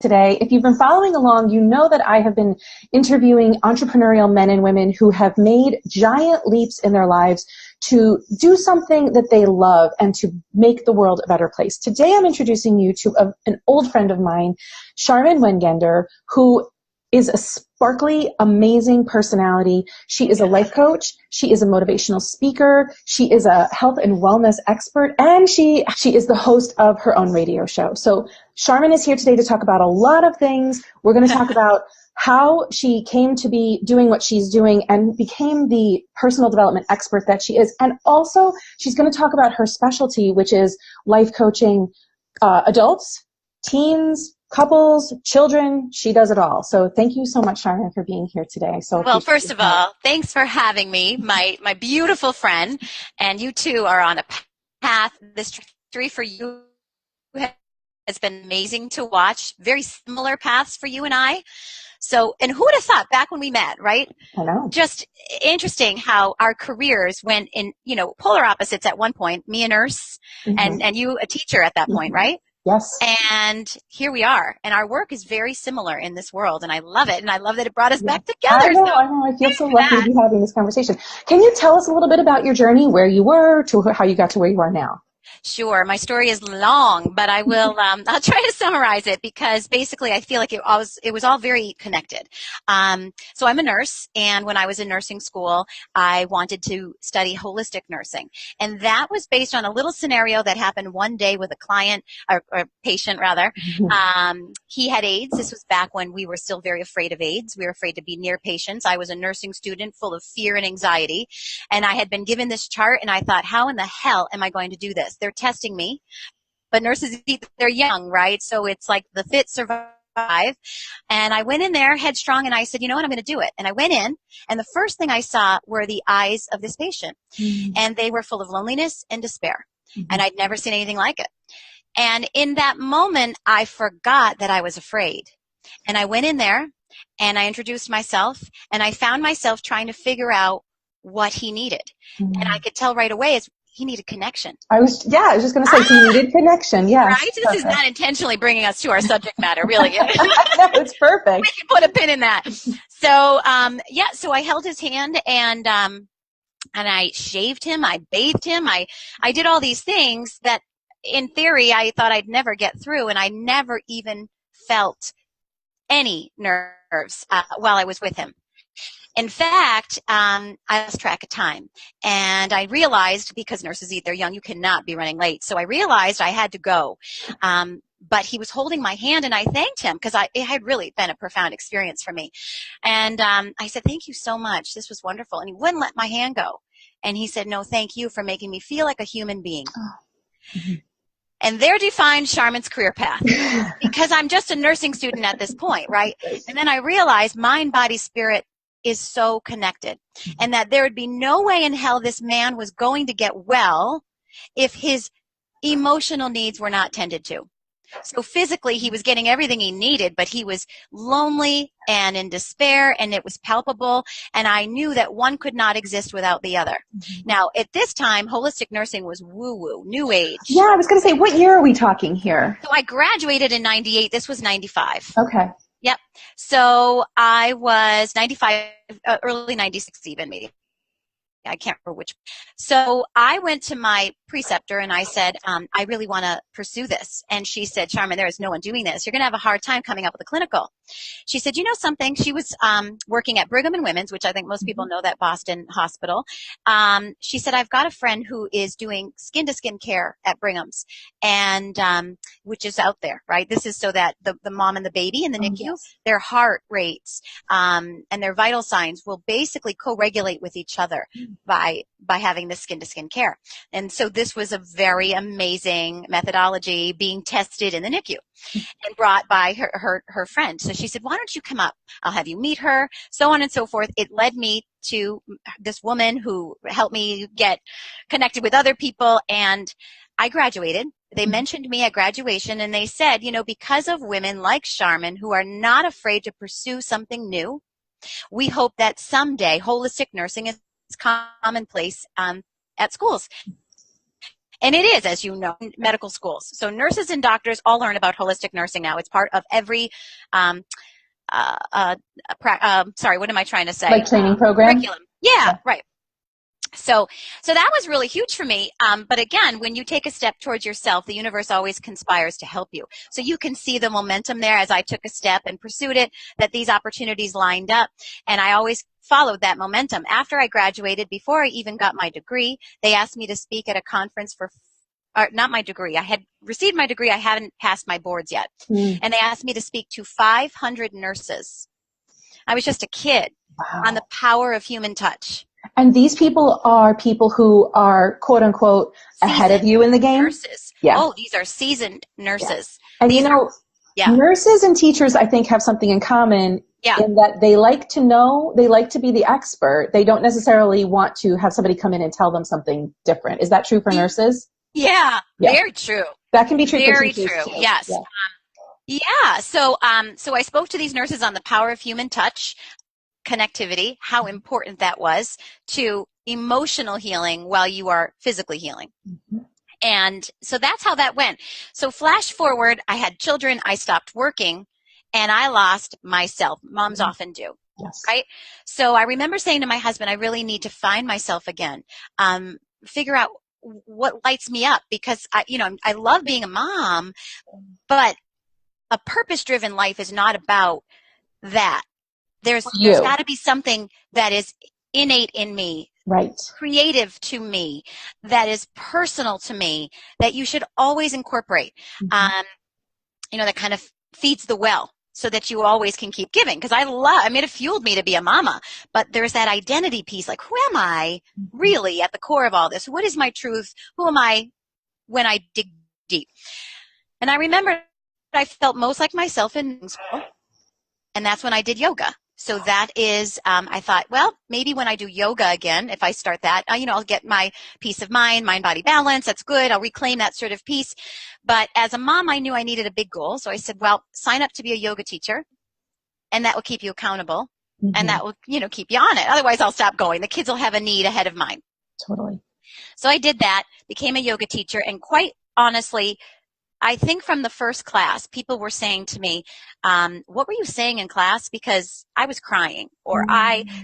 Today. If you've been following along, you know that I have been interviewing entrepreneurial men and women who have made giant leaps in their lives to do something that they love and to make the world a better place. Today I'm introducing you to an old friend of mine, Sharmin Wengender, who is a sparkly, amazing personality. She is a life coach. She is a motivational speaker. She is a health and wellness expert, and she is the host of her own radio show. So Sharmin is here today to talk about a lot of things. We're going to talk about how she came to be doing what she's doing and became the personal development expert that she is. And also, she's going to talk about her specialty, which is life coaching adults, teens, couples, children. She does it all. So thank you so much, Sharmin, for being here today. Well, first of all, thanks for having me, my beautiful friend. And you two are on a path. This trajectory for you has been amazing to watch. Very similar paths for you and I. So, and who would have thought back when we met, right? I know. Just interesting how our careers went in, polar opposites at one point, me a nurse and you a teacher at that point, right? Yes. And here we are. And our work is very similar in this world. And I love it. And I love that it brought us back together. I know. I feel so lucky to be having this conversation. Can you tell us a little bit about your journey, where you were to how you got to where you are now? Sure. My story is long, but I will, I'll try to summarize it because basically I feel like it was all very connected. So I'm a nurse, and when I was in nursing school, I wanted to study holistic nursing. And that was based on a little scenario that happened one day with a client, or patient rather. He had AIDS. This was back when we were still very afraid of AIDS. We were afraid to be near patients. I was a nursing student full of fear and anxiety. And I had been given this chart, and I thought, how in the hell am I going to do this? They're testing me, but nurses, they're young, right? So it's like the fit survive. And I went in there headstrong, and I said, you know what, I'm going to do it. And I went in, and the first thing I saw were the eyes of this patient, and they were full of loneliness and despair. And I'd never seen anything like it. And in that moment, I forgot that I was afraid. And I went in there, and I introduced myself, and I found myself trying to figure out what he needed. And I could tell right away he needed connection. I was just going to say he needed connection. Yes. Right? This is not intentionally bringing us to our subject matter, really. No, it's perfect. We can put a pin in that. So, so I held his hand, and I shaved him. I bathed him. I did all these things that in theory I thought I'd never get through, and I never even felt any nerves while I was with him. In fact, I lost track of time, and I realized, because nurses eat, they're young, you cannot be running late. So I realized I had to go. But he was holding my hand, and I thanked him because it had really been a profound experience for me. And I said, thank you so much. This was wonderful. And he wouldn't let my hand go. And he said, no, thank you for making me feel like a human being. And there defined Sharmin's career path, because I'm just a nursing student at this point, right? And then I realized mind, body, spirit is so connected, and that there would be no way in hell this man was going to get well if his emotional needs were not tended to. So physically he was getting everything he needed, but he was lonely and in despair, and it was palpable, and I knew that one could not exist without the other. Now, at this time, holistic nursing was woo-woo, new age. Yeah, I was going to say, what year are we talking here? So I graduated in 98. This was 95. Okay. Yep. So I was 95, early 96 even, maybe. I can't remember which. So I went to my preceptor and I said, I really want to pursue this. And she said, Sharmin, there is no one doing this. You're going to have a hard time coming up with a clinical. She said, you know something? She was working at Brigham and Women's, which I think most people know, that Boston hospital. She said, I've got a friend who is doing skin-to-skin care at Brigham's, and which is out there, right? This is so that the mom and the baby in the NICU, their heart rates and their vital signs will basically co-regulate with each other by having the skin-to-skin care. And so this was a very amazing methodology being tested in the NICU and brought by her friend. So she said, why don't you come up? I'll have you meet her, so on and so forth. It led me to this woman who helped me get connected with other people, and I graduated. They mentioned me at graduation, and they said, you know, because of women like Sharmin who are not afraid to pursue something new, we hope that someday holistic nursing is commonplace at schools. And it is, as you know, in medical schools. So nurses and doctors all learn about holistic nursing now. It's part of every, um, sorry, what am I trying to say? Like training program? Curriculum. Yeah, right. So that was really huge for me. But again, when you take a step towards yourself, the universe always conspires to help you. So you can see the momentum there as I took a step and pursued it, that these opportunities lined up. And I always followed that momentum. After I graduated, before I even got my degree, they asked me to speak at a conference for not my degree. I had received my degree. I hadn't passed my boards yet. And they asked me to speak to 500 nurses. I was just a kid. Wow. On the power of human touch. And these people are people who are, quote unquote, ahead of you in the game? Nurses. Yeah. Oh, these are seasoned nurses. Yeah. And these nurses and teachers, I think, have something in common in that they like to know, they like to be the expert. They don't necessarily want to have somebody come in and tell them something different. Is that true for nurses? Yeah, very true. That can be true very for teachers true. too. Yes. Yeah. So I spoke to these nurses on the power of human touch, connectivity, how important that was to emotional healing while you are physically healing. And so that's how that went. So flash forward, I had children, I stopped working, and I lost myself. Moms often do. Yes. Right? So I remember saying to my husband, I really need to find myself again. Figure out what lights me up, because I love being a mom, but a purpose-driven life is not about that. There's got to be something that is innate in me, right, creative to me, that is personal to me, that you should always incorporate. That kind of feeds the well, so that you always can keep giving. Because it fueled me to be a mama. But there's that identity piece, like, who am I really at the core of all this? What is my truth? Who am I when I dig deep? And I remember I felt most like myself in school, and that's when I did yoga. So that is, I thought, well, maybe when I do yoga again, if I start that, I'll get my peace of mind, mind-body balance. That's good. I'll reclaim that sort of peace. But as a mom, I knew I needed a big goal. So I said, well, sign up to be a yoga teacher, and that will keep you accountable, and that will, keep you on it. Otherwise, I'll stop going. The kids will have a need ahead of mine. Totally. So I did that, became a yoga teacher, and quite honestly, I think from the first class, people were saying to me, what were you saying in class? Because I was crying. Or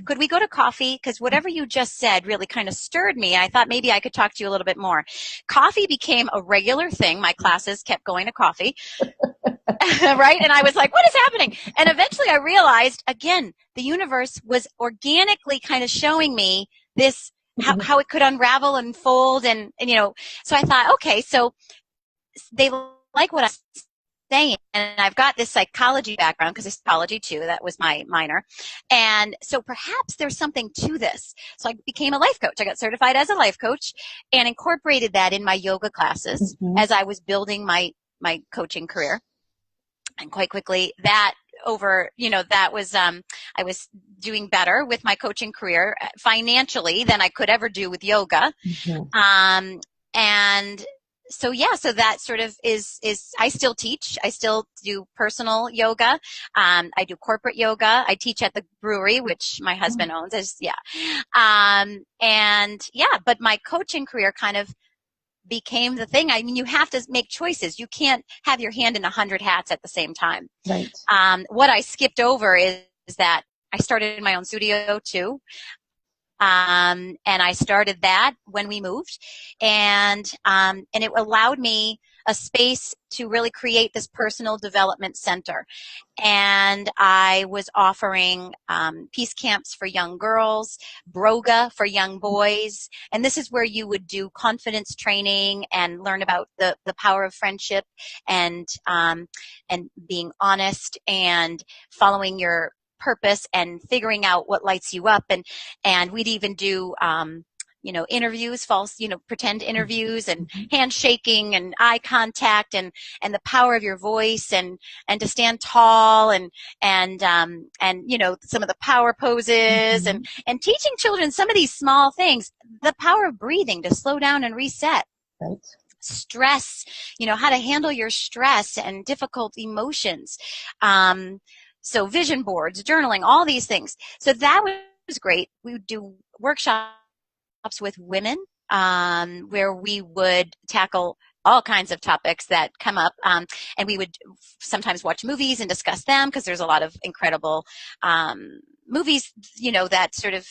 could we go to coffee? Because whatever you just said really kind of stirred me. I thought maybe I could talk to you a little bit more. Coffee became a regular thing. My classes kept going to coffee. Right? And I was like, what is happening? And eventually I realized, again, the universe was organically kind of showing me this, how it could unravel and fold. And so I thought, okay, so they like what I'm saying, and I've got this psychology background, because it's psychology too, that was my minor, and so perhaps there's something to this. So I became a life coach. I got certified as a life coach and incorporated that in my yoga classes as I was building my coaching career. And quite quickly, that was I was doing better with my coaching career financially than I could ever do with yoga. And so that sort of is I still teach. I still do personal yoga. I do corporate yoga. I teach at the brewery, which my husband owns. But my coaching career kind of became the thing. I mean, you have to make choices. You can't have your hand in 100 hats at the same time. Right. What I skipped over is that I started my own studio too. And I started that when we moved, and it allowed me a space to really create this personal development center. And I was offering peace camps for young girls, broga for young boys, and this is where you would do confidence training and learn about the power of friendship and being honest and following your purpose and figuring out what lights you up, and we'd even do interviews, false pretend interviews, and handshaking and eye contact and the power of your voice and to stand tall and some of the power poses and teaching children some of these small things, the power of breathing to slow down and reset. Right. Stress, how to handle your stress and difficult emotions. So vision boards, journaling, all these things. So that was great. We would do workshops with women where we would tackle all kinds of topics that come up. And we would sometimes watch movies and discuss them, because there's a lot of incredible movies, that sort of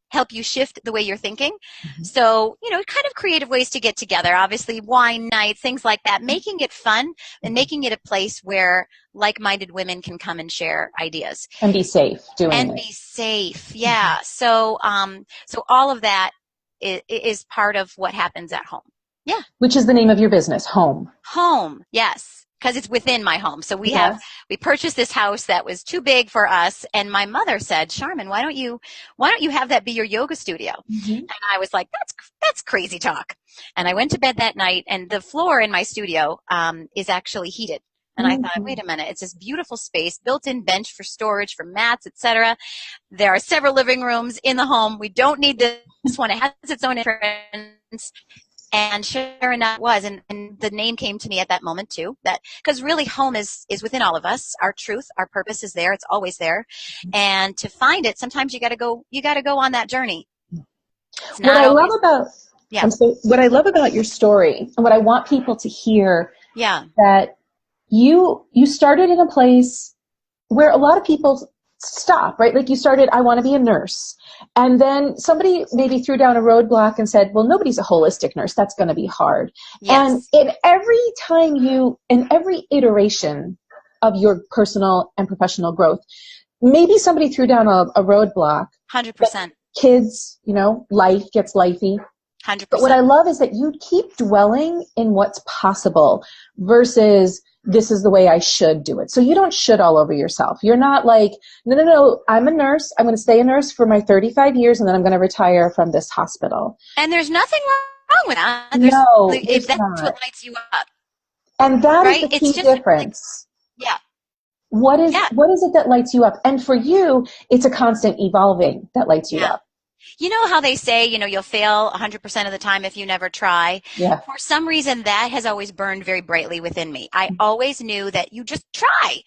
help you shift the way you're thinking. Mm-hmm. So, kind of creative ways to get together, obviously wine nights, things like that, making it fun and making it a place where like-minded women can come and share ideas. And be safe doing it. And be safe, yeah. So, so all of that is part of what happens at home. Yeah. Which is the name of your business, Home. Home, yes. Because it's within my home. So we purchased this house that was too big for us, and my mother said, Sharmin, why don't you have that be your yoga studio? Mm-hmm. And I was like, that's crazy talk. And I went to bed that night, and the floor in my studio is actually heated. And I thought, wait a minute, it's this beautiful space, built-in bench for storage, for mats, etc. There are several living rooms in the home. We don't need this one. It has its own entrance. And sure enough, it was. And the name came to me at that moment, too. Because really, home is within all of us. Our truth, our purpose is there. It's always there. And to find it, sometimes you got to go on that journey. What I love about your story, and what I want people to hear, that you started in a place where a lot of people stop, right? Like you started, I want to be a nurse. And then somebody maybe threw down a roadblock and said, well, nobody's a holistic nurse. That's going to be hard. Yes. And in every iteration of your personal and professional growth, maybe somebody threw down a roadblock. 100%. Kids, life gets lifey. 100%. But what I love is that you keep dwelling in what's possible versus this is the way I should do it. So you don't should all over yourself. You're not like, no, I'm a nurse. I'm going to stay a nurse for my 35 years and then I'm going to retire from this hospital. And there's nothing wrong with that. If that's what lights you up. And that is the key difference. What is it that lights you up? And for you, it's a constant evolving that lights you up. You know how they say, you'll fail 100% of the time if you never try? Yeah. For some reason, that has always burned very brightly within me. I always knew that you just try.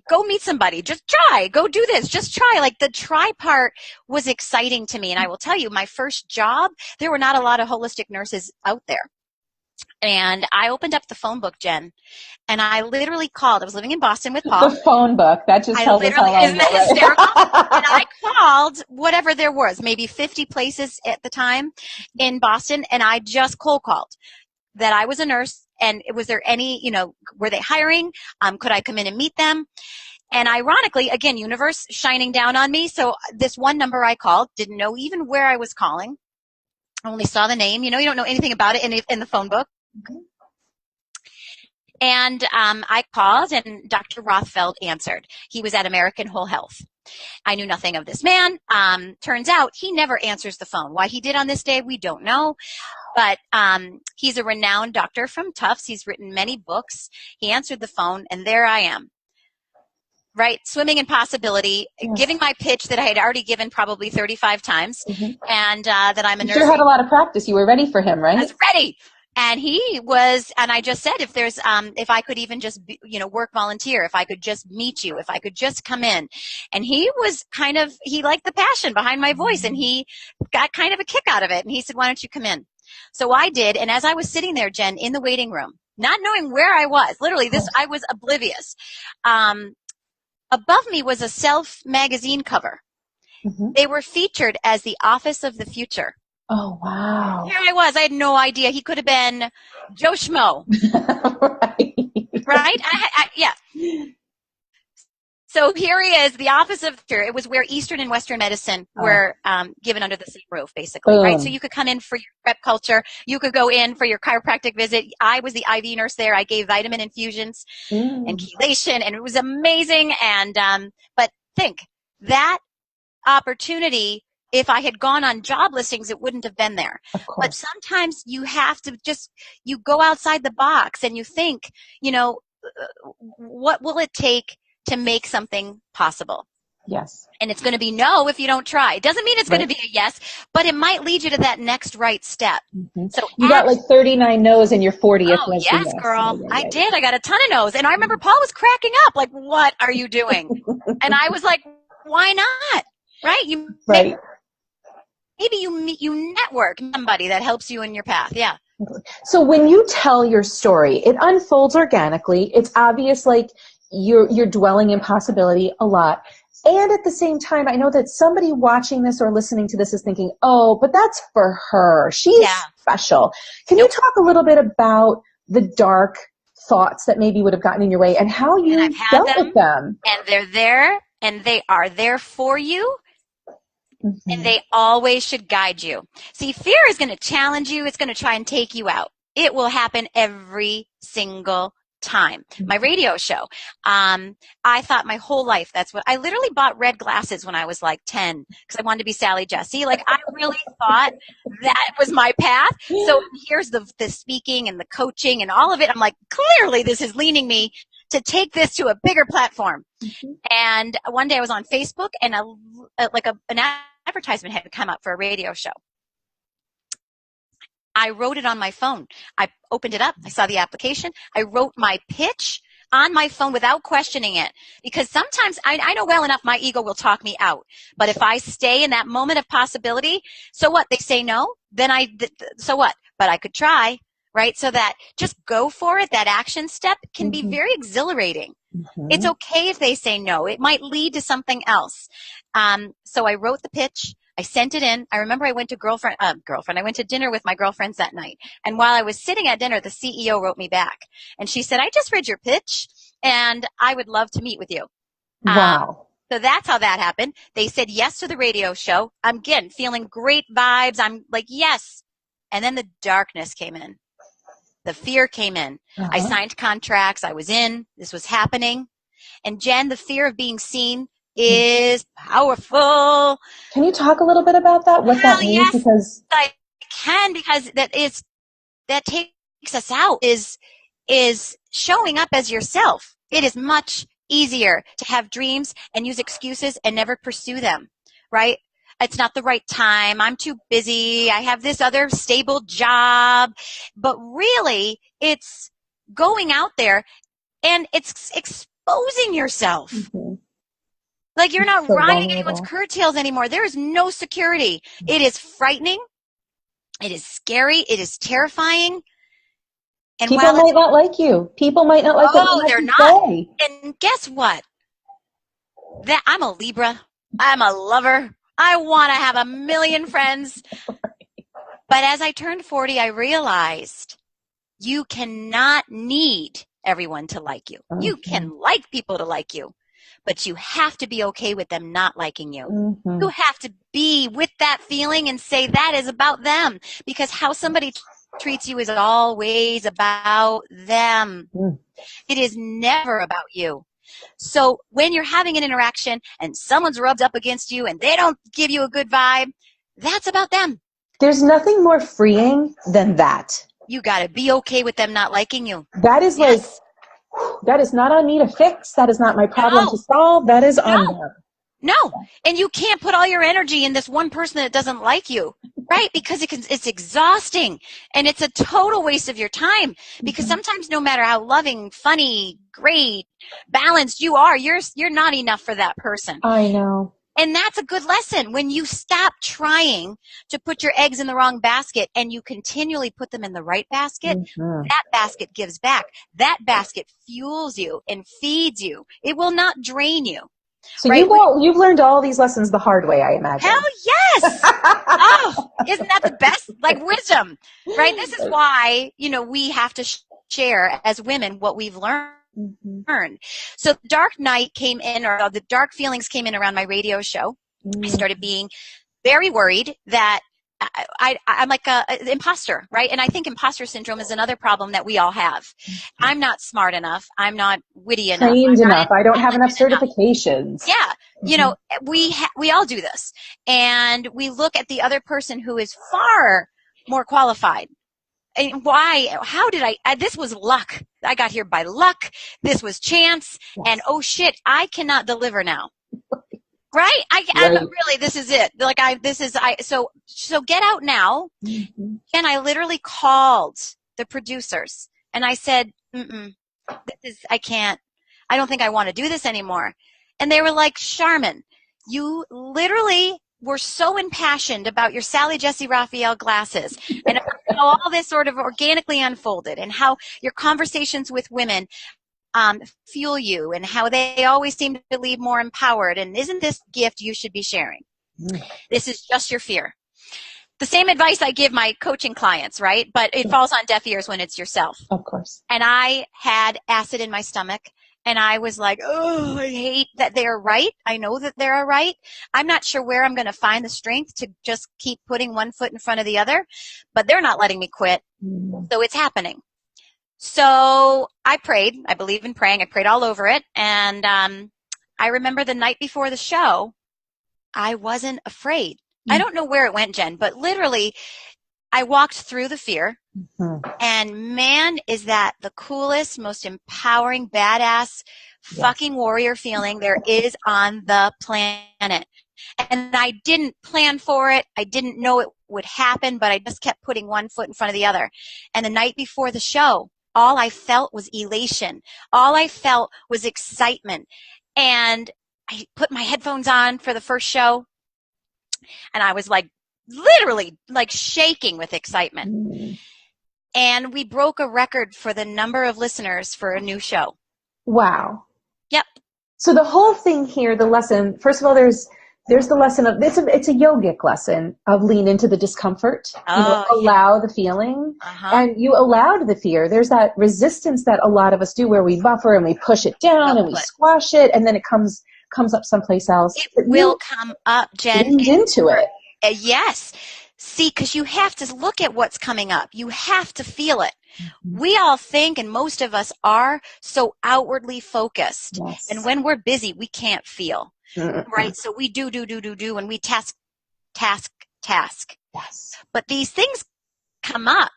Go meet somebody. Just try. Go do this. Just try. Like the try part was exciting to me. And I will tell you, my first job, there were not a lot of holistic nurses out there. And I opened up the phone book, Jen, and I literally called. I was living in Boston with Paul. The phone book. That just tells us how long. Isn't that hysterical? And I called whatever there was, maybe 50 places at the time in Boston, and I just cold called that I was a nurse, and was there any, were they hiring? Could I come in and meet them? And ironically, again, universe shining down on me. So this one number I called, didn't know even where I was calling. I only saw the name. You don't know anything about it in the phone book. Okay. And I called, and Dr. Rothfeld answered. He was at American Whole Health. I knew nothing of this man. Turns out he never answers the phone. Why he did on this day, we don't know. But he's a renowned doctor from Tufts. He's written many books. He answered the phone, and there I am. Right? Swimming in possibility, giving my pitch that I had already given probably 35 times, and that I'm a nurse. You sure had a lot of practice. You were ready for him, right? I was ready. And he was, and I just said, if I could even just, work volunteer, if I could just meet you, if I could just come in. And he was he liked the passion behind my voice, and he got kind of a kick out of it. And he said, why don't you come in? So I did. And as I was sitting there, Jen, in the waiting room, not knowing where I was, literally I was oblivious. Above me was a Self magazine cover. Mm-hmm. They were featured as the Office of the Future. Oh, wow. Here I was. I had no idea. He could have been Joe Schmo. Right? Yeah. So here he is, the Office of the Future. It was where Eastern and Western medicine were given under the same roof, basically, right? So you could come in for your prep culture. You could go in for your chiropractic visit. I was the IV nurse there. I gave vitamin infusions and chelation, and it was amazing. And but think, that opportunity, if I had gone on job listings, it wouldn't have been there. But sometimes you have to you go outside the box and you think, what will it take to make something possible? Yes. And it's going to be no if you don't try. It doesn't mean it's going to be a yes, but it might lead you to that next right step. Mm-hmm. So you got like 39 no's and your 40th was yes, girl. I did. I got a ton of no's. And I remember Paul was cracking up like, what are you doing? And I was like, why not? Right? maybe you network somebody that helps you in your path. Yeah. So when you tell your story, it unfolds organically. It's obvious, like you're dwelling in possibility a lot. And at the same time, I know that somebody watching this or listening to this is thinking, oh, but that's for her. She's special. Can you talk a little bit about the dark thoughts that maybe would have gotten in your way and how you dealt with them? And they're there, and they are there for you. Mm-hmm. And they always should guide you. See, fear is going to challenge you. It's going to try and take you out. It will happen every single time. My radio show, I thought my whole life, I literally bought red glasses when I was like 10 because I wanted to be Sally Jesse. Like, I really thought that was my path. So here's the speaking and the coaching and all of it. I'm like, clearly this is leaning me to take this to a bigger platform. Mm-hmm. And one day I was on Facebook, and an advertisement had come up for a radio show. I wrote it on my phone. I opened it up. I saw the application. I wrote my pitch on my phone without questioning it, because sometimes I know well enough my ego will talk me out. But if I stay in that moment of possibility, so what? They say no, then so what? But I could try, right? So that just go for it. That action step can be very exhilarating. Mm-hmm. It's okay if they say no. It might lead to something else. So I wrote the pitch. I sent it in. I remember I went to I went to dinner with my girlfriends that night. And while I was sitting at dinner, the CEO wrote me back. And she said, I just read your pitch, and I would love to meet with you. Wow. So that's how that happened. They said yes to the radio show. I'm again feeling great vibes. I'm like, yes. And then the darkness came in. The fear came in. Uh-huh. I signed contracts. I was in. This was happening. And Jen, the fear of being seen is powerful. Can you talk a little bit about that? What that means? Yes, because I can, because that takes us out is showing up as yourself. It is much easier to have dreams and use excuses and never pursue them, right? It's not the right time. I'm too busy. I have this other stable job. But really, it's going out there and it's exposing yourself. Mm-hmm. Like, you're not riding anyone's curtails anymore. There is no security. It is frightening. It is scary. It is terrifying. And people might not like you. People might not like what they're you not. Say. And guess what? I'm a Libra. I'm a lover. I want to have a million friends. But as I turned 40, I realized you cannot need everyone to like you. Mm-hmm. You can like people to like you. But you have to be okay with them not liking you. Mm-hmm. You have to be with that feeling and say that is about them. Because how somebody treats you is always about them. Mm. It is never about you. So when you're having an interaction and someone's rubbed up against you and they don't give you a good vibe, that's about them. There's nothing more freeing than that. You got to be okay with them not liking you. That is like... That is not on me to fix. That is not my problem to solve. That is on them. No. And you can't put all your energy in this one person that doesn't like you, right? Because it's exhausting, and it's a total waste of your time. Because sometimes no matter how loving, funny, great, balanced you are, you're not enough for that person. I know. And that's a good lesson. When you stop trying to put your eggs in the wrong basket and you continually put them in the right basket, that basket gives back. That basket fuels you and feeds you. It will not drain you. So right? You've learned all these lessons the hard way, I imagine. Hell yes! Oh, isn't that the best? Like wisdom, right? This is why, we have to share as women what we've learned. Mm-hmm. So the dark night came in, or the dark feelings came in around my radio show. Mm-hmm. I started being very worried that I'm like an imposter, right? And I think imposter syndrome is another problem that we all have. Mm-hmm. I'm not smart enough. I'm not witty enough. Trained enough. I don't have enough certifications. Yeah. Mm-hmm. We all do this. And we look at the other person who is far more qualified. And why? How did this was luck. I got here by luck. This was chance. Yes. And oh shit, I cannot deliver now. Right? Really, this is it. So get out now. Mm-hmm. And I literally called the producers and I said, I can't, I don't think I want to do this anymore. And they were like, Sharmin, you literally were so impassioned about your Sally Jesse Raphael glasses and about how all this sort of organically unfolded and how your conversations with women fuel you and how they always seem to leave more empowered. And isn't this gift you should be sharing? This is just your fear. The same advice I give my coaching clients, right? But it falls on deaf ears when it's yourself. Of course. And I had acid in my stomach. And I was like, oh, I hate that they're right. I know that they're right. I'm not sure where I'm going to find the strength to just keep putting one foot in front of the other, but they're not letting me quit. So it's happening. So I prayed. I believe in praying. I prayed all over it. And I remember the night before the show, I wasn't afraid. I don't know where it went, Jen, but literally I walked through the fear. And man, is that the coolest, most empowering, badass, fucking warrior feeling there is on the planet. And I didn't plan for it. I didn't know it would happen, but I just kept putting one foot in front of the other. And the night before the show, all I felt was elation. All I felt was excitement. And I put my headphones on for the first show, and I was like, literally, like shaking with excitement. And we broke a record for the number of listeners for a new show. Wow. Yep. So the whole thing here, the lesson, first of all, there's the lesson of, it's a yogic lesson of lean into the discomfort, allow the feeling, and you allowed the fear. There's that resistance that a lot of us do where we buffer and we push it down and we squash it, and then it comes up someplace else. It will come up, Jen. Leaned into it. Yes. See, because you have to look at what's coming up. You have to feel it. We all think, and most of us are, so outwardly focused. Yes. And when we're busy, we can't feel. Right? So we do, and we task. Yes. But these things come up.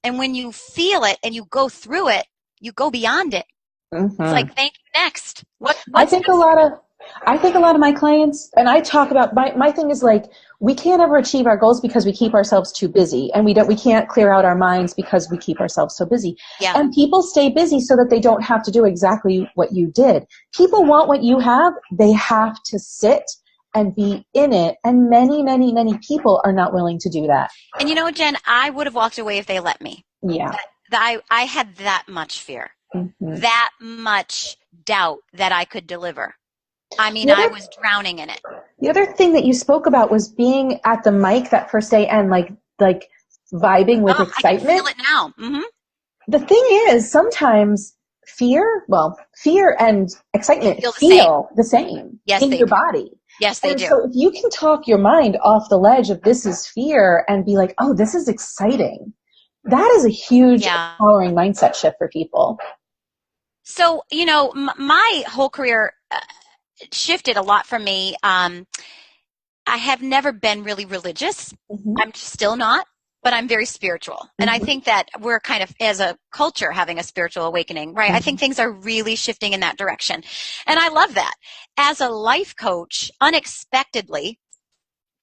And when you feel it and you go through it, you go beyond it. It's like, thank you, next. I think a lot of my clients, and I talk about, my thing is like, we can't ever achieve our goals because we keep ourselves too busy, and we can't clear out our minds because we keep ourselves so busy. Yeah. And people stay busy so that they don't have to do exactly what you did. People want what you have. They have to sit and be in it. And many, many, many people are not willing to do that. And you know what, Jen, I would have walked away if they let me. Yeah. I had that much fear, that much doubt that I could deliver. I mean, I was drowning in it. The other thing that you spoke about was being at the mic that first day and like vibing with excitement. I can feel it now. The thing is, sometimes fear and excitement feel the same in your body. Yes, they do. So if you can talk your mind off the ledge of this is fear and be like, oh, this is exciting, that is a huge empowering mindset shift for people. So, you know, my whole career shifted a lot for me. I have never been really religious. I'm still not, but I'm very spiritual. And I think that we're kind of, as a culture, having a spiritual awakening, right? I think things are really shifting in that direction. And I love that. As a life coach, unexpectedly,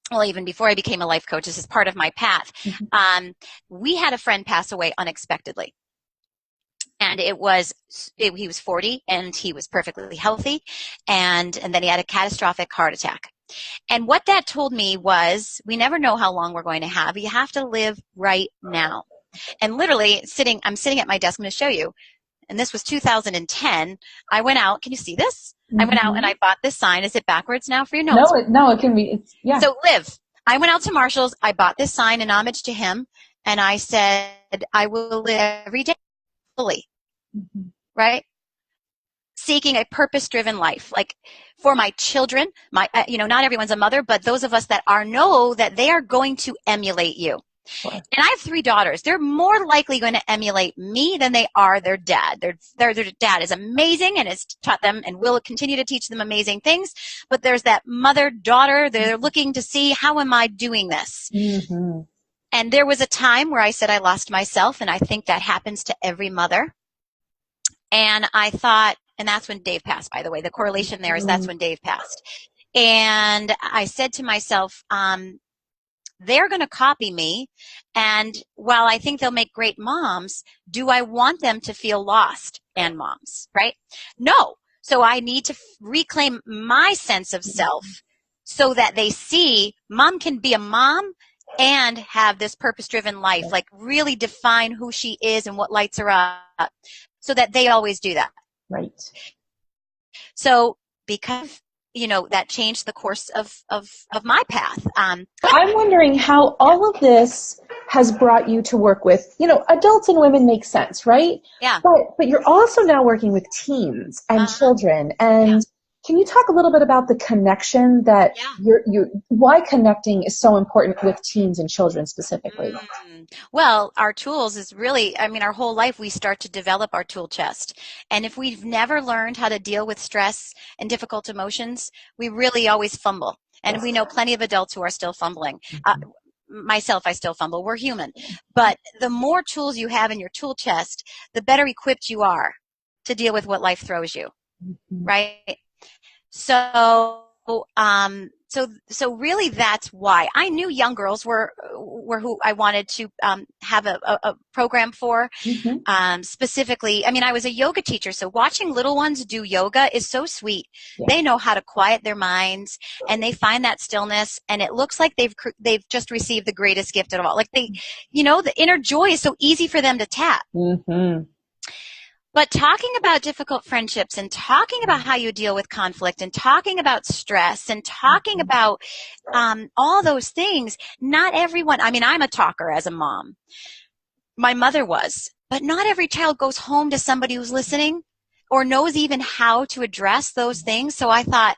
well, even before I became a life coach, this is part of my path, we had a friend pass away unexpectedly. And he was 40 and he was perfectly healthy. And then he had a catastrophic heart attack. And what that told me was, we never know how long we're going to have. You have to live right now. And literally I'm sitting at my desk. I'm going to show you. And this was 2010. I went out. Can you see this? I went out and I bought this sign. Is it backwards now for you? No, it can be. Yeah. So live. I went out to Marshall's. I bought this sign in homage to him. And I said, I will live every day fully. Right? Seeking a purpose-driven life, like for my children, not everyone's a mother, but those of us that know that they are going to emulate you. Sure. And I have 3 daughters. They're more likely going to emulate me than they are their dad. Their dad is amazing and has taught them and will continue to teach them amazing things. But there's that mother-daughter. They're looking to see, how am I doing this? And there was a time where I said I lost myself, and I think that happens to every mother. And I thought, and that's when Dave passed, by the way. The correlation there is that's when Dave passed. And I said to myself, they're going to copy me. And while I think they'll make great moms, do I want them to feel lost and moms, right? No. So I need to reclaim my sense of self so that they see mom can be a mom and have this purpose-driven life, like really define who she is and what lights her up, so that they always do that. Right. So because, that changed the course of my path. I'm wondering how all of this has brought you to work with, adults and women makes sense, right? Yeah. But you're also now working with teens and children. And can you talk a little bit about the connection that why connecting is so important with teens and children specifically? Well, our tools is really, our whole life we start to develop our tool chest. And if we've never learned how to deal with stress and difficult emotions, we really always fumble. And we know plenty of adults who are still fumbling. Myself, I still fumble. We're human. But the more tools you have in your tool chest, the better equipped you are to deal with what life throws you, right? So really that's why I knew young girls were who I wanted to have a program for. Specifically, I was a yoga teacher, so watching little ones do yoga is so sweet. They know how to quiet their minds, and they find that stillness, and it looks like they've just received the greatest gift of all. Like the inner joy is so easy for them to tap. But talking about difficult friendships and talking about how you deal with conflict and talking about stress and talking about all those things, not everyone, I'm a talker as a mom. My mother was, but not every child goes home to somebody who's listening or knows even how to address those things. So I thought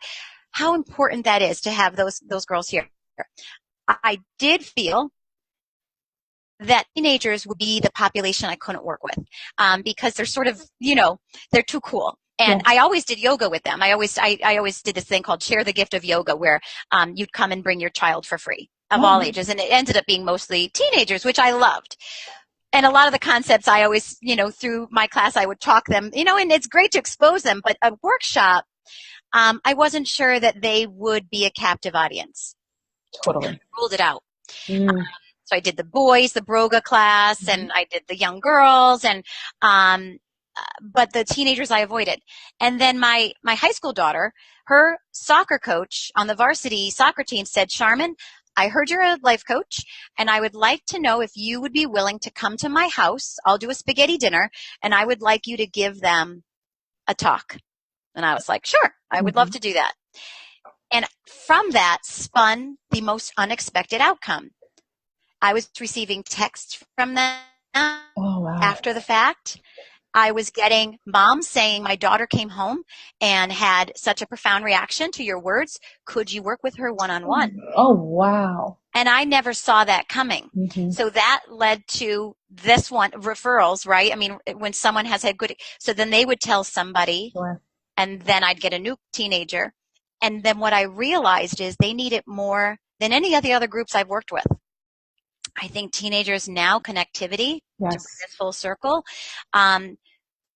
how important that is to have those girls here. I did feel that teenagers would be the population I couldn't work with because they're sort of, they're too cool. And I always did yoga with them. I always did this thing called Share the Gift of Yoga, where you'd come and bring your child for free of all ages. And it ended up being mostly teenagers, which I loved. And a lot of the concepts I always, through my class, I would talk them, and it's great to expose them. But a workshop, I wasn't sure that they would be a captive audience. Totally. I ruled it out. So I did the boys, the Broga class, and I did the young girls, and but the teenagers I avoided. And then my high school daughter, her soccer coach on the varsity soccer team said, Sharmin, I heard you're a life coach, and I would like to know if you would be willing to come to my house. I'll do a spaghetti dinner, and I would like you to give them a talk. And I was like, sure, I would love to do that. And from that spun the most unexpected outcome. I was receiving texts from them after the fact. I was getting moms saying, my daughter came home and had such a profound reaction to your words. Could you work with her one-on-one? Oh, wow. And I never saw that coming. So that led to this one, referrals, right? When someone has had good, so then they would tell somebody, and then I'd get a new teenager. And then what I realized is they need it more than any of the other groups I've worked with. I think teenagers now, connectivity, to bring this full circle,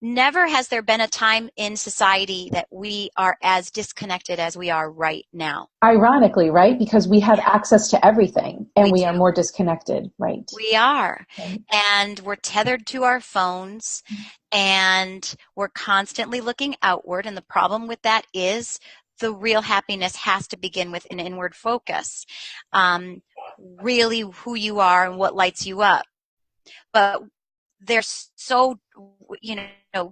never has there been a time in society that we are as disconnected as we are right now. Ironically, right? Because we have access to everything, and we are more disconnected, right? We are. And we're tethered to our phones, and we're constantly looking outward. And the problem with that is the real happiness has to begin with an inward focus. Really who you are and what lights you up. But they're so,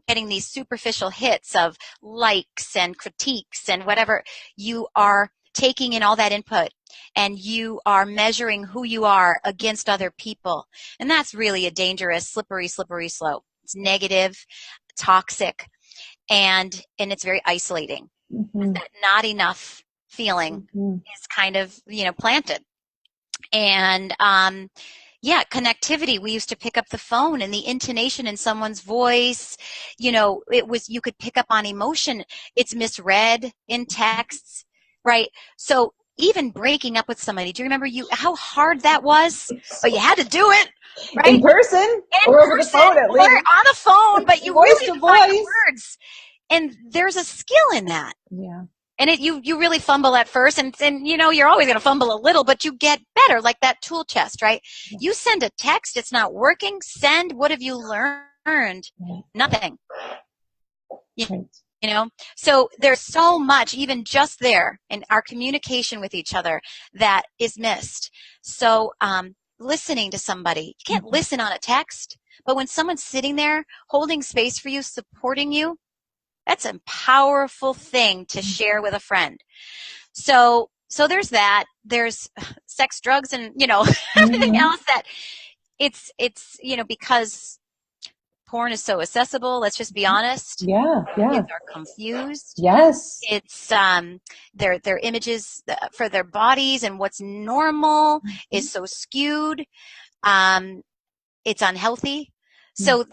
getting these superficial hits of likes and critiques and whatever. You are taking in all that input, and you are measuring who you are against other people. And that's really a dangerous, slippery slope. It's negative, toxic, and it's very isolating. That not enough feeling is kind of, planted. And, connectivity. We used to pick up the phone, and the intonation in someone's voice, you could pick up on emotion. It's misread in texts, right? So even breaking up with somebody, do you remember how hard that was? But you had to do it, right? In person or over the phone at least. Or on the phone, but you Voice really to had to find the voice. words. And there's a skill in that. Yeah. And you really fumble at first, and you're always going to fumble a little, but you get better, like that tool chest, right? Yeah. You send a text, it's not working, send, what have you learned? Nothing. Right. You know, so there's so much, even just there in our communication with each other, that is missed. So listening to somebody, you can't listen on a text, but when someone's sitting there holding space for you, supporting you, that's a powerful thing to share with a friend. So there's that. There's sex, drugs, and everything else that it's because porn is so accessible. Let's just be honest. Yeah. Kids are confused. Yes. It's their images for their bodies and what's normal is so skewed. It's unhealthy. So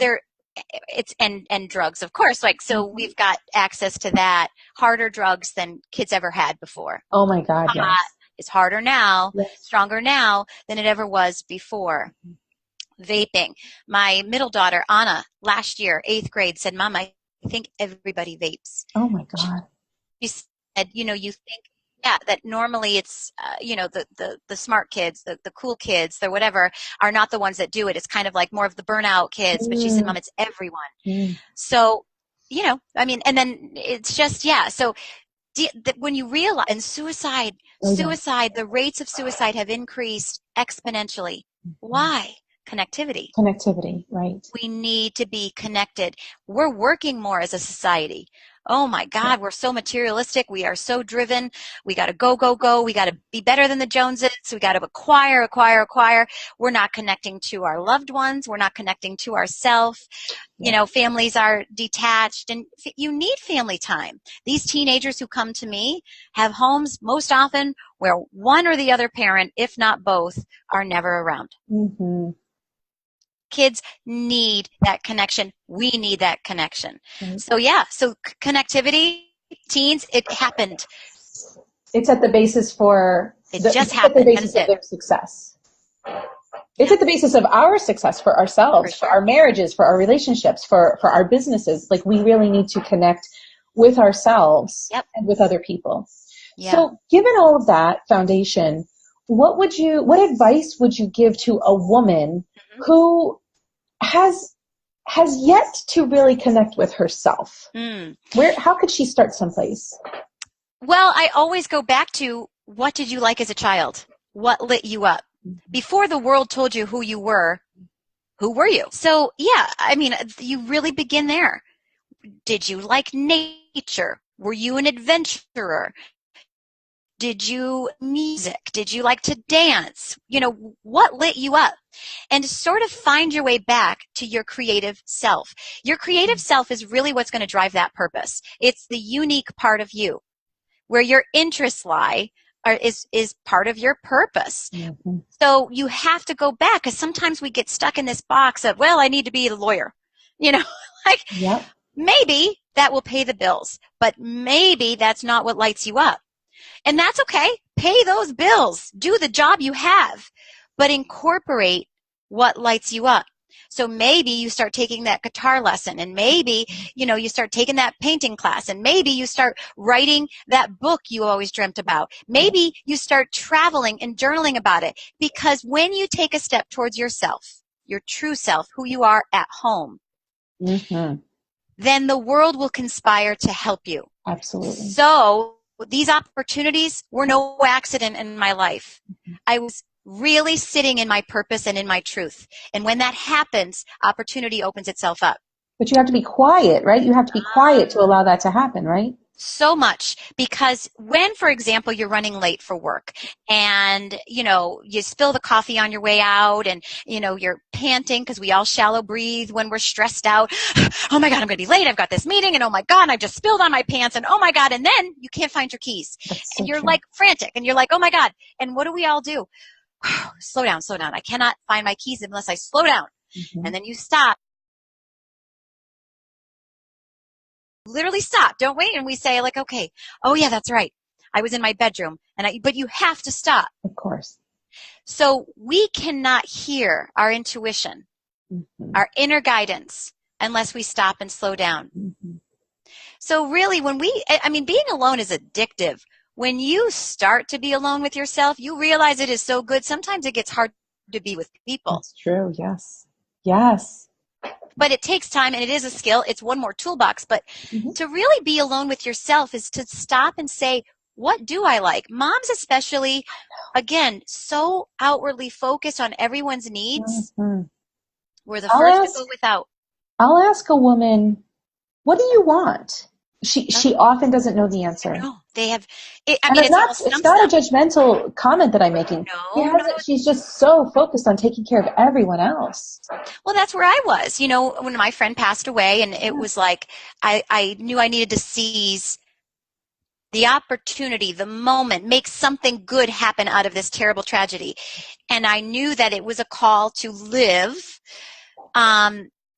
it's and drugs, of course. So we've got access to that, harder drugs than kids ever had before. Oh my God, yes. It's harder now, yes. stronger now than it ever was before. Vaping. My middle daughter, Anna, last year, 8th grade, said, Mom, I think everybody vapes. Oh my God. She said, you think, that normally it's, the smart kids, the cool kids, the whatever, are not the ones that do it. It's kind of like more of the burnout kids. But she said, Mom, it's everyone. So, and then it's just, So when you realize, and suicide, the rates of suicide have increased exponentially. Why? Connectivity, right. We need to be connected. We're working more as a society. Oh my God, we're so materialistic. We are so driven. We got to go, go, go. We got to be better than the Joneses. We got to acquire. We're not connecting to our loved ones. We're not connecting to ourselves. Families are detached, and you need family time. These teenagers who come to me have homes most often where one or the other parent, if not both, are never around. Kids need that connection. We need that connection. So connectivity, teens, it happened. It's at the basis for it just happened. At the basis of their success. It's at the basis of our success for ourselves, for our marriages, for our relationships, for our businesses. Like, we really need to connect with ourselves and with other people. So given all of that foundation, what advice would you give to a woman who has yet to really connect with herself? How could she start someplace? Well, I always go back to, what did you like as a child? What lit you up? Before the world told you who you were, who were you? So you really begin there. Did you like nature? Were you an adventurer? Did you music? Did you like to dance? What lit you up? And sort of find your way back to your creative self. Your creative self is really what's going to drive that purpose. It's the unique part of you. Where your interests lie is part of your purpose. So you have to go back, because sometimes we get stuck in this box of, well, I need to be a lawyer. Maybe that will pay the bills, but maybe that's not what lights you up. And that's okay. Pay those bills. Do the job you have, but incorporate what lights you up. So maybe you start taking that guitar lesson, and maybe, you start taking that painting class, and maybe you start writing that book you always dreamt about. Maybe you start traveling and journaling about it, because when you take a step towards yourself, your true self, who you are at home, then the world will conspire to help you. Absolutely. So these opportunities were no accident in my life. I was really sitting in my purpose and in my truth. And when that happens, opportunity opens itself up. But you have to be quiet, right? You have to be quiet to allow that to happen, right? So much, because when, for example, you're running late for work and, you spill the coffee on your way out, and, you're panting, because we all shallow breathe when we're stressed out. Oh my God, I'm going to be late. I've got this meeting, and oh my God, I just spilled on my pants, and oh my God. And then you can't find your keys, and you're like frantic, and you're like, oh my God. And what do we all do? Slow down. I cannot find my keys unless I slow down. And then you stop. Literally stop. Don't wait. And we say, like, okay, oh yeah, that's right. I was in my bedroom. But you have to stop. Of course. So we cannot hear our intuition, our inner guidance, unless we stop and slow down. So really, being alone is addictive. When you start to be alone with yourself, you realize it is so good. Sometimes it gets hard to be with people. That's true. Yes. But it takes time, and it is a skill. It's one more toolbox. But to really be alone with yourself is to stop and say, what do I like? Moms especially, again, so outwardly focused on everyone's needs. We're the first to go without. I'll ask a woman, what do you want? She often doesn't know the answer. No, they have. It's not a judgmental comment that I'm making. She's just so focused on taking care of everyone else. Well, that's where I was. When my friend passed away, and it was like I knew I needed to seize the opportunity, the moment, make something good happen out of this terrible tragedy, and I knew that it was a call to live.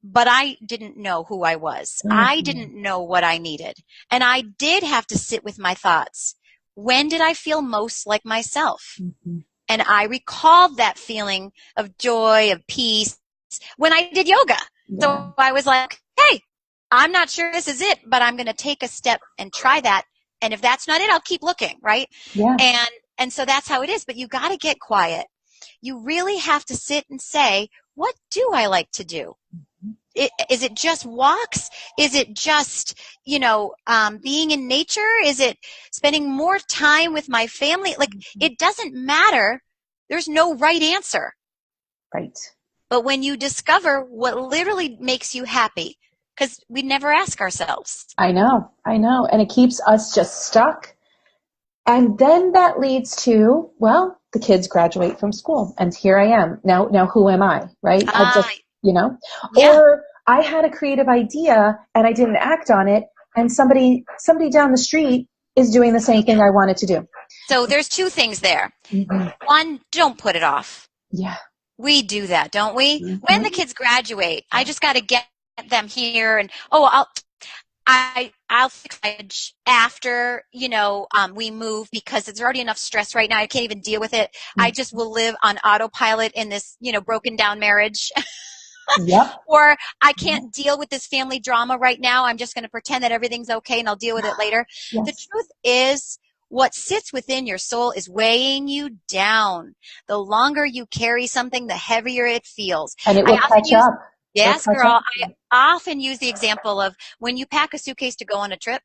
But I didn't know who I was. I didn't know what I needed. And I did have to sit with my thoughts. When did I feel most like myself? And I recalled that feeling of joy, of peace, when I did yoga. So I was like, hey, I'm not sure this is it, but I'm going to take a step and try that. And if that's not it, I'll keep looking, right? Yeah. And so that's how it is. But you got to get quiet. You really have to sit and say, what do I like to do? Is it just walks? Is it just, being in nature? Is it spending more time with my family? Like, it doesn't matter. There's no right answer. Right. But when you discover what literally makes you happy, because we never ask ourselves. I know. And it keeps us just stuck. And then that leads to, well, the kids graduate from school and here I am. Now who am I? Right? Or I had a creative idea and I didn't act on it. And somebody down the street is doing the same thing I wanted to do. So there's two things there. One, don't put it off. Yeah. We do that, don't we? When the kids graduate, I just got to get them here and, I'll fix it after, we move because it's already enough stress right now. I can't even deal with it. I just will live on autopilot in this, broken down marriage. Or I can't deal with this family drama right now. I'm just going to pretend that everything's okay and I'll deal with it later. Yes. The truth is, what sits within your soul is weighing you down. The longer you carry something, the heavier it feels. And it will catch up. Yes, girl. I often use the example of when you pack a suitcase to go on a trip,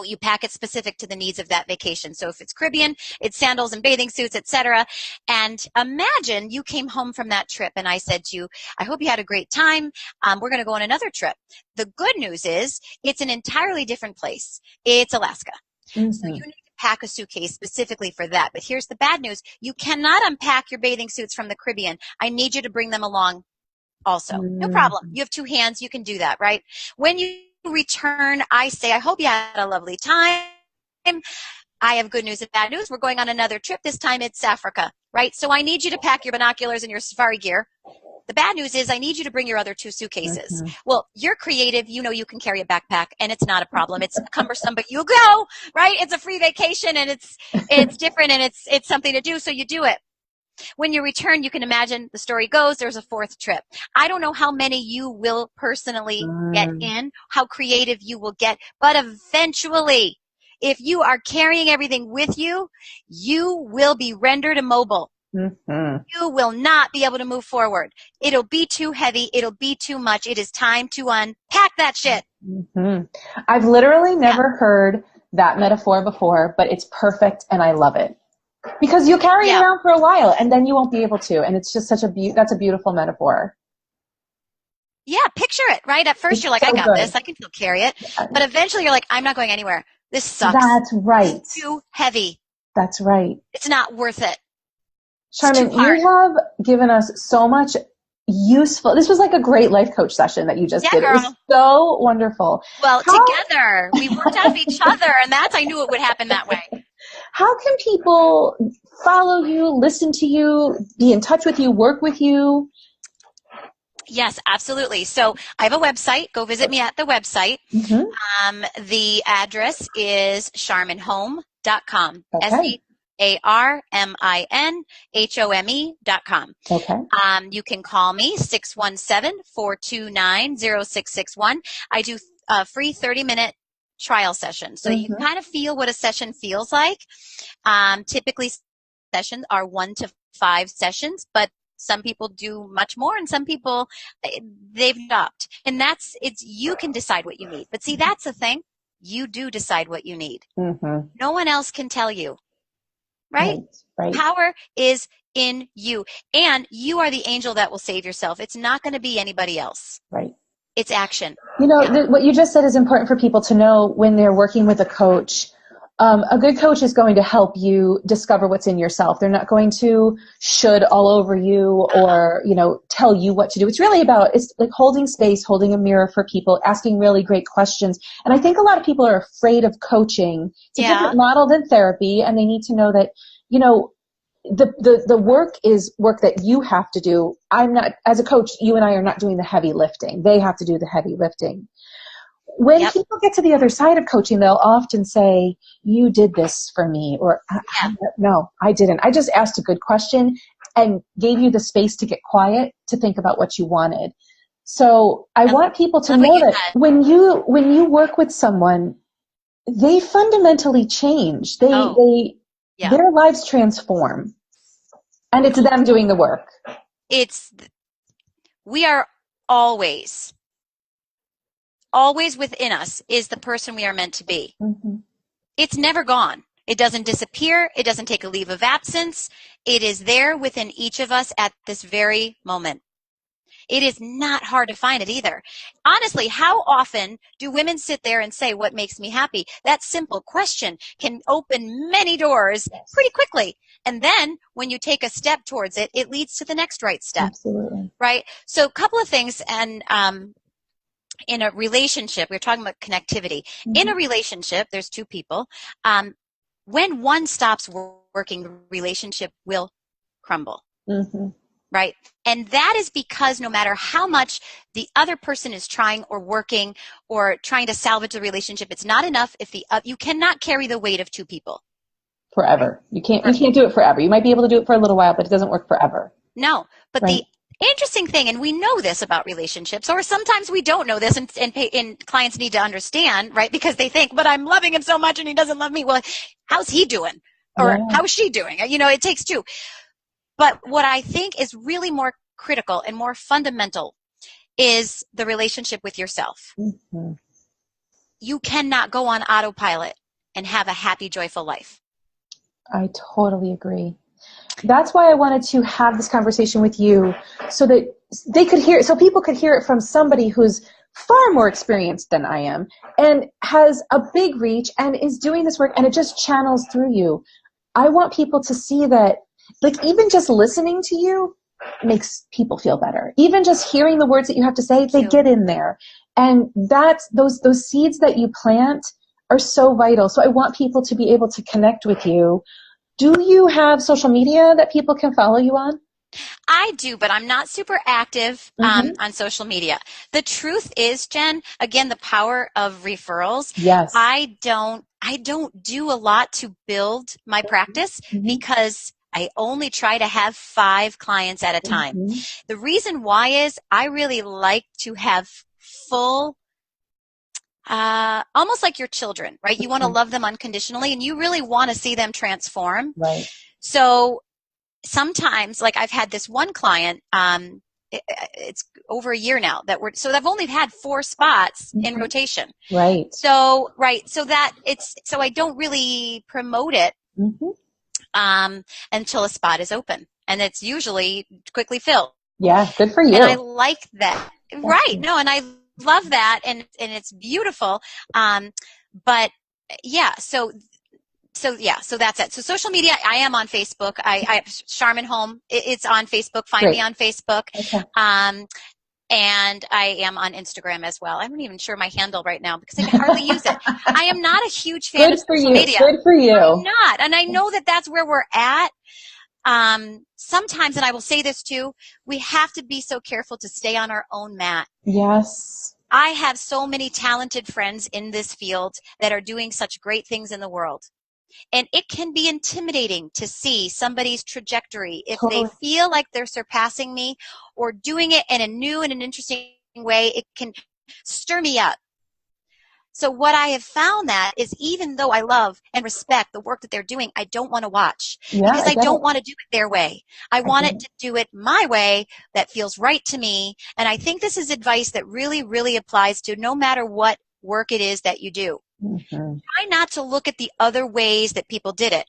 you pack it specific to the needs of that vacation. So if it's Caribbean, it's sandals and bathing suits, etc. And imagine you came home from that trip and I said to you, I hope you had a great time. We're going to go on another trip. The good news is it's an entirely different place. It's Alaska. So you need to pack a suitcase specifically for that. But here's the bad news. You cannot unpack your bathing suits from the Caribbean. I need you to bring them along also. No problem. You have two hands. You can do that, right? When you return, I say, I hope you had a lovely time. I have good news and bad news. We're going on another trip. This time it's Africa, right? So I need you to pack your binoculars and your safari gear. The bad news is I need you to bring your other two suitcases. Well, you're creative. You can carry a backpack and it's not a problem. It's cumbersome, but you go, right? It's a free vacation and it's different and it's something to do. So you do it. When you return, you can imagine the story goes, there's a fourth trip. I don't know how many you will personally get in, how creative you will get, but eventually, if you are carrying everything with you, you will be rendered immobile. You will not be able to move forward. It'll be too heavy. It'll be too much. It is time to unpack that shit. I've literally never heard that metaphor before, but it's perfect and I love it. Because you carry it around for a while and then you won't be able to. And it's just that's a beautiful metaphor. Yeah, picture it, right? At first you're like, I got this. I can still carry it. But eventually you're like, I'm not going anywhere. This sucks. That's right. It's too heavy. That's right. It's not worth it. Sharmin, you have given us so much useful. This was like a great life coach session that you just did. Girl. It was so wonderful. Well, together we worked off each other, and I knew it would happen that way. How can people follow you, listen to you, be in touch with you, work with you? Yes, absolutely. So I have a website. Go visit me at the website. The address is sharminhome.com. Okay. SharminHome.com. Okay. You can call me 617-429-0661. I do a free 30-minute trial session. So you kind of feel what a session feels like. Typically sessions are 1 to 5 sessions, but Some people do much more, and some people, they've stopped. And you can decide what you need. But see, that's the thing. You do decide what you need. Mm-hmm. No one else can tell you, right? Right. Power is in you. And you are the angel that will save yourself. It's not going to be anybody else. Right. It's action. What you just said is important for people to know when they're working with a coach. A good coach is going to help you discover what's in yourself. They're not going to should all over you or, tell you what to do. It's really it's like holding space, holding a mirror for people, asking really great questions. And I think a lot of people are afraid of coaching. It's a different model than therapy, and they need to know that, the work is work that you have to do. As a coach, you and I are not doing the heavy lifting. They have to do the heavy lifting. When people get to the other side of coaching, they'll often say, you did this for me, or no, I didn't. I just asked a good question and gave you the space to get quiet to think about what you wanted. So I want people to know that when you work with someone, they fundamentally change. Their lives transform, and it's them doing the work. We are always within us is the person we are meant to be. Mm-hmm. It's never gone. It doesn't disappear. It doesn't take a leave of absence. It is there within each of us at this very moment. It is not hard to find it either. Honestly, how often do women sit there and say, what makes me happy? That simple question can open many doors pretty quickly. And then when you take a step towards it, it leads to the next right step. Absolutely. Right? So a couple of things, and in a relationship, we're talking about connectivity. Mm-hmm. In a relationship, there's two people. When one stops working, the relationship will crumble. Mm-hmm. Right? And that is because no matter how much the other person is trying or working or trying to salvage the relationship, it's not enough if you cannot carry the weight of two people. Forever. You can't do it forever. You might be able to do it for a little while, but it doesn't work forever. No. But the interesting thing, and we know this about relationships, or sometimes we don't know this, and clients need to understand, right? Because they think, but I'm loving him so much and he doesn't love me. Well, how's he doing? Or how's she doing? It takes two. But what I think is really more critical and more fundamental is the relationship with yourself. Mm-hmm. You cannot go on autopilot and have a happy, joyful life. I totally agree. That's why I wanted to have this conversation with you so that people could hear it from somebody who's far more experienced than I am and has a big reach and is doing this work, and it just channels through you. I want people to see that, like, even just listening to you makes people feel better. Even just hearing the words that you have to say, they get in there. And that's those seeds that you plant are so vital. So I want people to be able to connect with you. Do you have social media that people can follow you on? I do, but I'm not super active on social media. The truth is, Jen, again, the power of referrals. Yes. I don't do a lot to build my practice because I only try to have 5 clients at a time. Mm-hmm. The reason why is I really like to have full, almost like your children, right? You want to love them unconditionally, and you really want to see them transform. Right. So sometimes, like I've had this one client, it's over a year now so I've only had 4 spots in rotation. Right. So I don't really promote it until a spot is open, and it's usually quickly filled. Yeah, good for you. And I like that. Right. No, and I love that, and it's beautiful. But yeah, so that's it. So social media, I am on Facebook. I have Sharmin Home. It's on Facebook. Find me on Facebook. Okay. And I am on Instagram as well. I'm not even sure my handle right now because I can hardly use it. I am not a huge fan of social media. Good for you. I'm not. And I know that that's where we're at. Sometimes, and I will say this too, we have to be so careful to stay on our own mat. Yes. I have so many talented friends in this field that are doing such great things in the world. And it can be intimidating to see somebody's trajectory. If they feel like they're surpassing me or doing it in a new and an interesting way, it can stir me up. So what I have found that is, even though I love and respect the work that they're doing, I don't want to watch, because I don't want to do it their way. I want it to do it my way that feels right to me. And I think this is advice that really, really applies to no matter what work it is that you do. Try not to look at the other ways that people did it.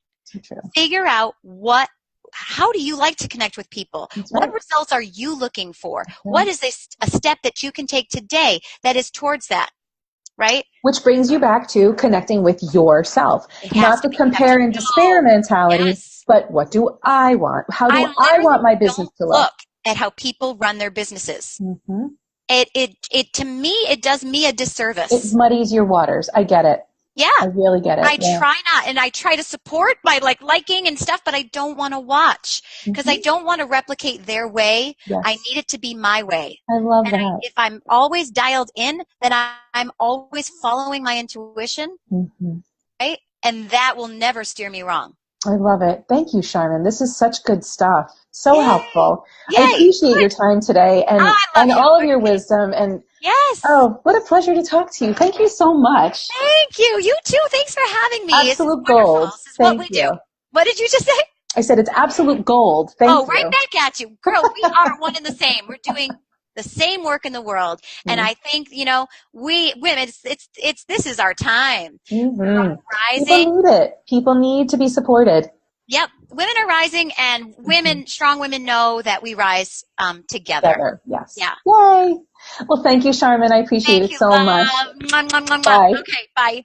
Figure out how do you like to connect with people? What results are you looking for? What is a step that you can take today that is towards that? Right? Which brings you back to connecting with yourself. Not the compare and despair mentality, but what do I want? How do I want my business to look? Look at how people run their businesses. It to me, it does me a disservice. It muddies your waters. I get it. Yeah. I really get it. I try not, and I try to support by liking and stuff, but I don't want to watch, because I don't want to replicate their way. I need it to be my way. I love that. If I'm always dialed in, then I'm always following my intuition, right? And that will never steer me wrong. I love it. Thank you, Sharmin. This is such good stuff. So helpful. I appreciate your time today and all of your wisdom. And oh, what a pleasure to talk to you. Thank you so much. Thank you. You too. Thanks for having me. Absolute gold. This is what we do. What did you just say? I said it's absolute gold. Thank you. Oh, right back at you. Girl, we are one and the same. We're doing the same work in the world. And I think, we women, this is our time. Rising. People need it. People need to be supported. Yep. Women are rising, and strong women know that we rise together. Yes. Yeah. Yay. Well, thank you, Sharmin. I appreciate it so much. Mwah, mwah, mwah, mwah. Bye. Okay, bye.